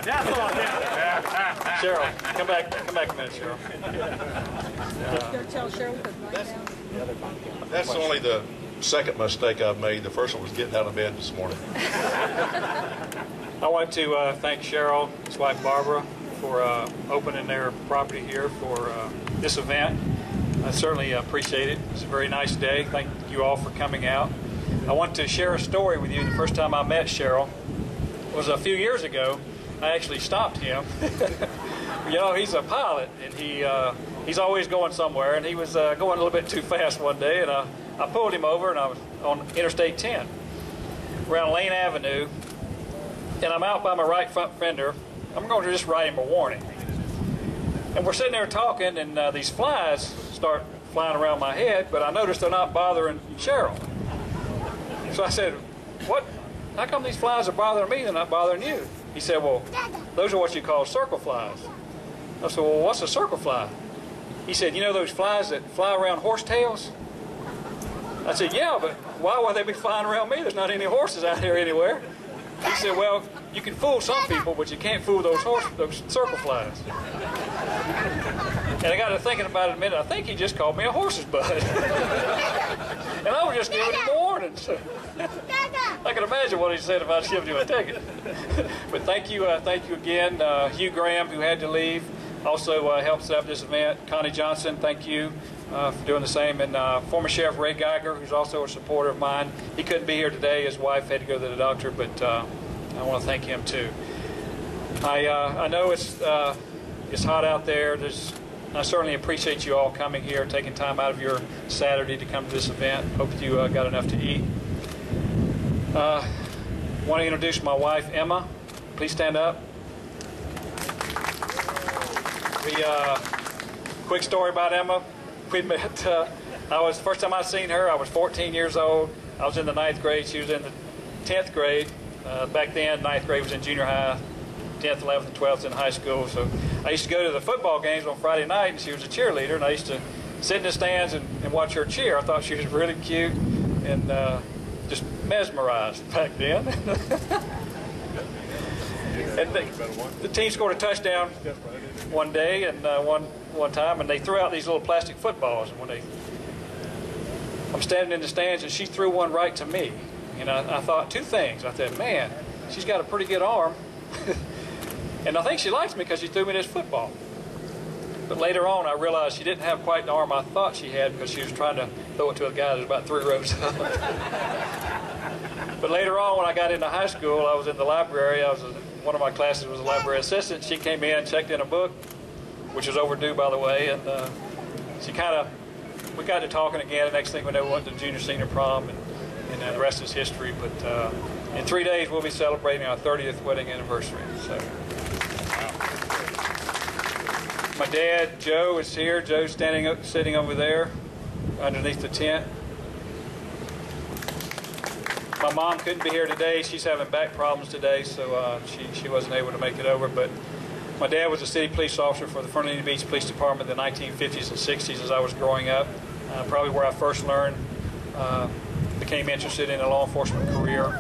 That's all. Cheryl, come back a minute, Cheryl. Tell Cheryl to write down. That's only the second mistake I've made. The first one was getting out of bed this morning. I want to thank Cheryl, his wife Barbara, for opening their property here for this event. I certainly appreciate it. It's a very nice day. Thank you all for coming out. I want to share a story with you. The first time I met Cheryl was a few years ago. I actually stopped him. You know, he's a pilot, and he's always going somewhere, and he was going a little bit too fast one day, and I pulled him over, and I was on Interstate 10, around Lane Avenue, and I'm out by my right front fender. I'm going to just write him a warning. And we're sitting there talking, and these flies start flying around my head, but I noticed they're not bothering Cheryl. So I said, "What? How come these flies are bothering me? They're not bothering you?" He said, "Well, those are what you call circle flies." I said, "Well, what's a circle fly?" He said, "You know those flies that fly around horsetails?" I said, "Yeah, but why would they be flying around me? There's not any horses out here anywhere." He said, "Well, you can fool some people, but you can't fool those circle flies." And I got to thinking about it a minute. I think he just called me a horse's butt. And I was just giving him a warning. So I can imagine what he said if I'd given him a ticket. But thank you again. Hugh Graham, who had to leave, also helped set up this event. Connie Johnson, thank you for doing the same. And former Sheriff Ray Geiger, who's also a supporter of mine. He couldn't be here today. His wife had to go to the doctor, but I want to thank him too. I know it's hot out there. I certainly appreciate you all coming here, taking time out of your Saturday to come to this event. Hope you got enough to eat. I want to introduce my wife, Emma. Please stand up. Quick story about Emma. We met, first time I seen her, I was 14 years old. I was in the 9th grade. She was in the 10th grade. Back then, 9th grade was in junior high. 10th, 11th, and 12th in high school. So I used to go to the football games on Friday night, and she was a cheerleader, and I used to sit in the stands and watch her cheer. I thought she was really cute and just mesmerized back then. And the team scored a touchdown one day and one time, and they threw out these little plastic footballs. And I'm standing in the stands, and she threw one right to me. And I thought two things. I thought, man, she's got a pretty good arm. And I think she likes me because she threw me this football. But later on, I realized she didn't have quite the arm I thought she had because she was trying to throw it to a guy that was about 3 rows up. But later on, when I got into high school, I was in the library. One of my classes was a library assistant. She came in, checked in a book, which was overdue, by the way, and we got to talking again. The next thing we know, we went to junior senior prom, and the rest is history. But in 3 days, we'll be celebrating our 30th wedding anniversary. So. My dad, Joe, is here. Joe's sitting over there underneath the tent. My mom couldn't be here today. She's having back problems today, so she wasn't able to make it over. But my dad was a city police officer for the Fernandina Beach Police Department in the 1950s and 60s as I was growing up. Probably where I first became interested in a law enforcement career.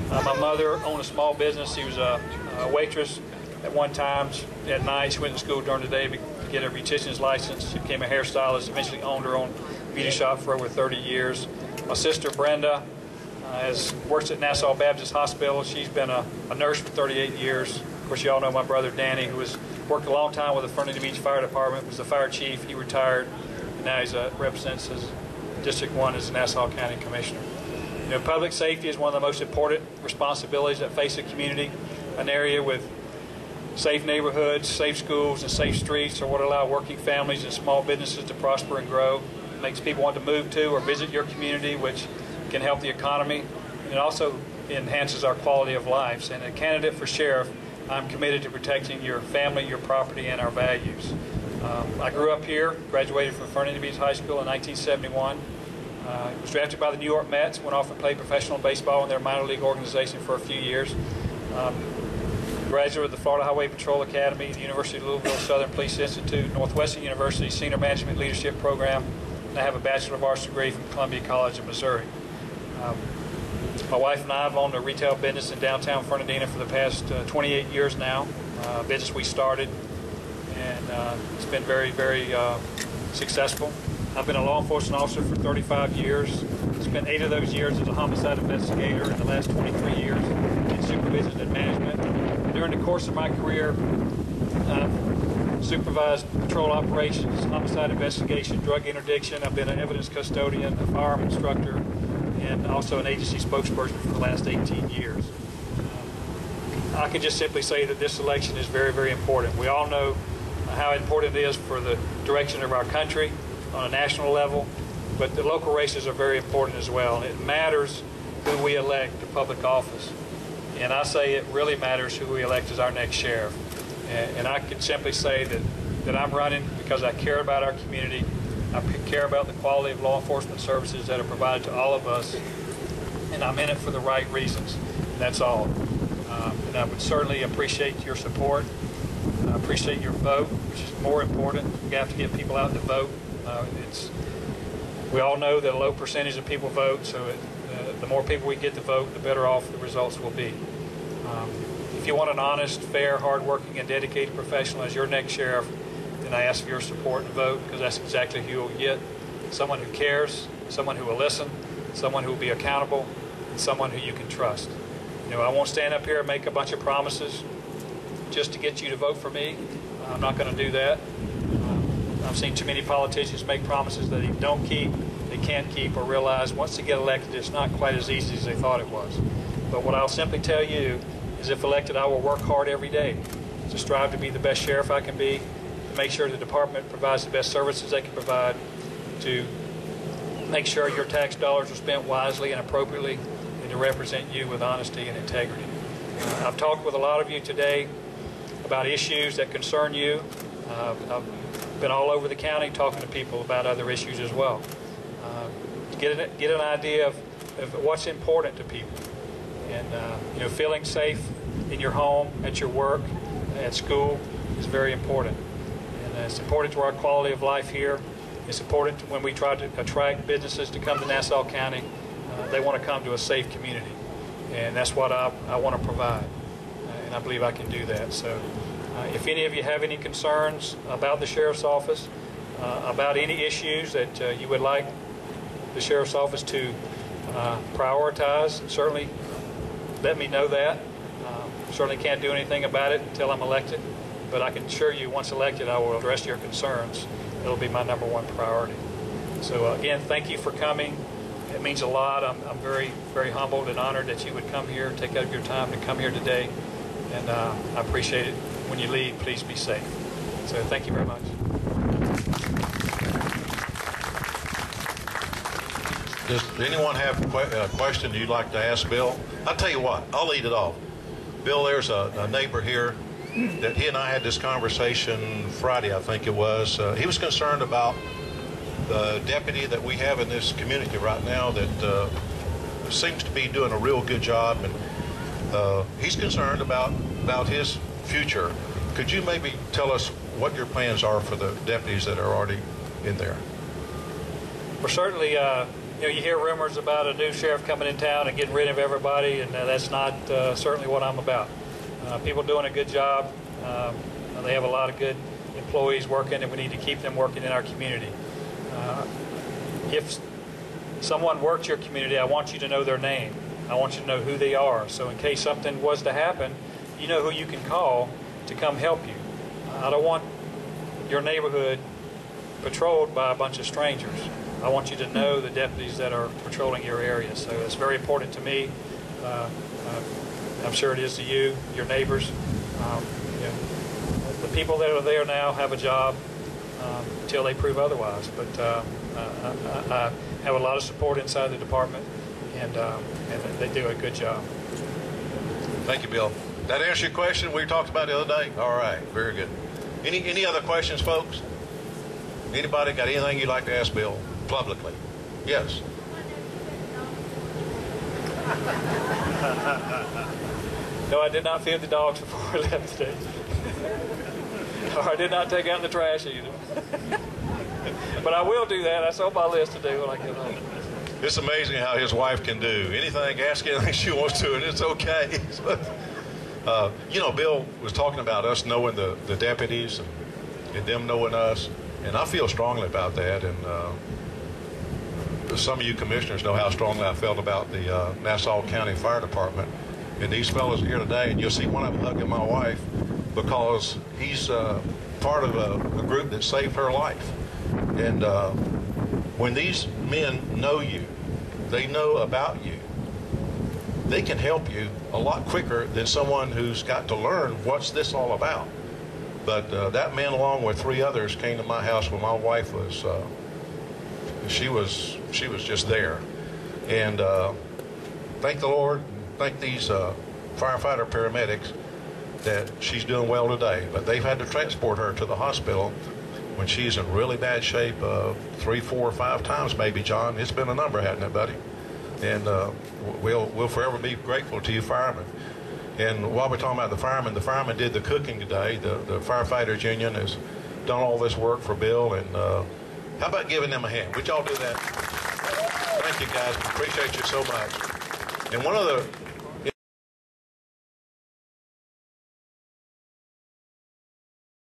My mother owned a small business. She was a waitress at one time. At night, she went to school during the day to get her beautician's license. She became a hairstylist, eventually owned her own beauty shop for over 30 years. My sister, Brenda, works at Nassau Baptist Hospital. She's been a nurse for 38 years. Of course, you all know my brother, Danny, who worked a long time with the Fernandina Beach Fire Department, was the fire chief. He retired, and now he represents District 1 as the Nassau County Commissioner. You know, public safety is one of the most important responsibilities that face a community. An area with safe neighborhoods, safe schools, and safe streets are what allow working families and small businesses to prosper and grow. It makes people want to move to or visit your community, which can help the economy. And it also enhances our quality of lives. And as a candidate for sheriff, I'm committed to protecting your family, your property, and our values. I grew up here, graduated from Fernandina Beach High School in 1971. Was drafted by the New York Mets, went off and played professional baseball in their minor league organization for a few years. Graduate of the Florida Highway Patrol Academy, the University of Louisville Southern Police Institute, Northwestern University Senior Management Leadership Program, and I have a Bachelor of Arts degree from Columbia College in Missouri. My wife and I have owned a retail business in downtown Fernandina for the past 28 years now. Business we started, and it's been very, very successful. I've been a law enforcement officer for 35 years. Spent 8 of those years as a homicide investigator, and the last 23 years in supervision and management. During the course of my career, I've supervised patrol operations, homicide investigation, drug interdiction. I've been an evidence custodian, a firearm instructor, and also an agency spokesperson for the last 18 years. I can just simply say that this election is very, very important. We all know how important it is for the direction of our country on a national level, but the local races are very important as well. It matters who we elect to public office. And I say it really matters who we elect as our next sheriff. And I can simply say that I'm running because I care about our community. I care about the quality of law enforcement services that are provided to all of us. And I'm in it for the right reasons. And that's all. And I would certainly appreciate your support. I appreciate your vote, which is more important. We have to get people out to vote. We all know that a low percentage of people vote, so the more people we get to vote, the better off the results will be. If you want an honest, fair, hardworking, and dedicated professional as your next sheriff, then I ask for your support and vote, because that's exactly who you'll get. Someone who cares, someone who will listen, someone who will be accountable, and someone who you can trust. You know, I won't stand up here and make a bunch of promises just to get you to vote for me. I'm not going to do that. I've seen too many politicians make promises that they don't keep, they can't keep, or realize once they get elected it's not quite as easy as they thought it was. But what I'll simply tell you is if elected, I will work hard every day to strive to be the best sheriff I can be, to make sure the department provides the best services they can provide, to make sure your tax dollars are spent wisely and appropriately, and to represent you with honesty and integrity. I've talked with a lot of you today about issues that concern you. I've been all over the county talking to people about other issues as well. Get an idea of what's important to people. And you know, feeling safe in your home, at your work, at school is very important. And it's important to our quality of life here. It's important when we try to attract businesses to come to Nassau County. They want to come to a safe community. And that's what I want to provide. And I believe I can do that. So if any of you have any concerns about the Sheriff's Office, about any issues that you would like the Sheriff's Office to prioritize, certainly let me know that. Certainly can't do anything about it until I'm elected, but I can assure you once elected I will address your concerns. It'll be my #1 priority. So again, thank you for coming. It means a lot. I'm very, very humbled and honored that you would come here, take out of your time to come here today, and I appreciate it. When you leave, please be safe. So thank you very much. Does anyone have a question you'd like to ask Bill? I'll tell you what, I'll lead it off. Bill, there's a neighbor here that he and I had this conversation Friday, I think it was. He was concerned about the deputy that we have in this community right now that seems to be doing a real good job, and he's concerned about his future. Could you maybe tell us what your plans are for the deputies that are already in there? Well, certainly, you know, you hear rumors about a new sheriff coming in town and getting rid of everybody, and that's not certainly what I'm about. People doing a good job. They have a lot of good employees working, and we need to keep them working in our community. If someone works your community, I want you to know their name. I want you to know who they are. So in case something was to happen, you know who you can call to come help you. I don't want your neighborhood patrolled by a bunch of strangers. I want you to know the deputies that are patrolling your area. So it's very important to me. I'm sure it is to you, your neighbors. You know, the people that are there now have a job until they prove otherwise. But I have a lot of support inside the department, and they do a good job. Thank you, Bill. That answer your question we talked about the other day? All right, very good. Any other questions, folks? Anybody got anything you'd like to ask Bill publicly? Yes. No, I did not feed the dogs before I left today. Or I did not take out the trash either. But I will do that. That's on my list to do when I get home. It's amazing how his wife can do anything, ask anything she wants to, and it's okay. You know, Bill was talking about us knowing the deputies and them knowing us, and I feel strongly about that. And some of you commissioners know how strongly I felt about the Nassau County Fire Department. And these fellows are here today, and you'll see one of them hugging my wife because he's part of a group that saved her life. And when these men know you, they know about you, they can help you a lot quicker than someone who's got to learn what's this all about. But that man, along with 3 others, came to my house when my wife was, she was just there. And thank the Lord, thank these firefighter paramedics that she's doing well today. But they've had to transport her to the hospital when she's in really bad shape 3, 4, 5 times maybe, John. It's been a number, hasn't it, buddy? And we'll forever be grateful to you firemen. And while we're talking about the firemen did the cooking today. The Firefighters Union has done all this work for Bill. And how about giving them a hand? Would y'all do that? Thank you, guys. We appreciate you so much. And one of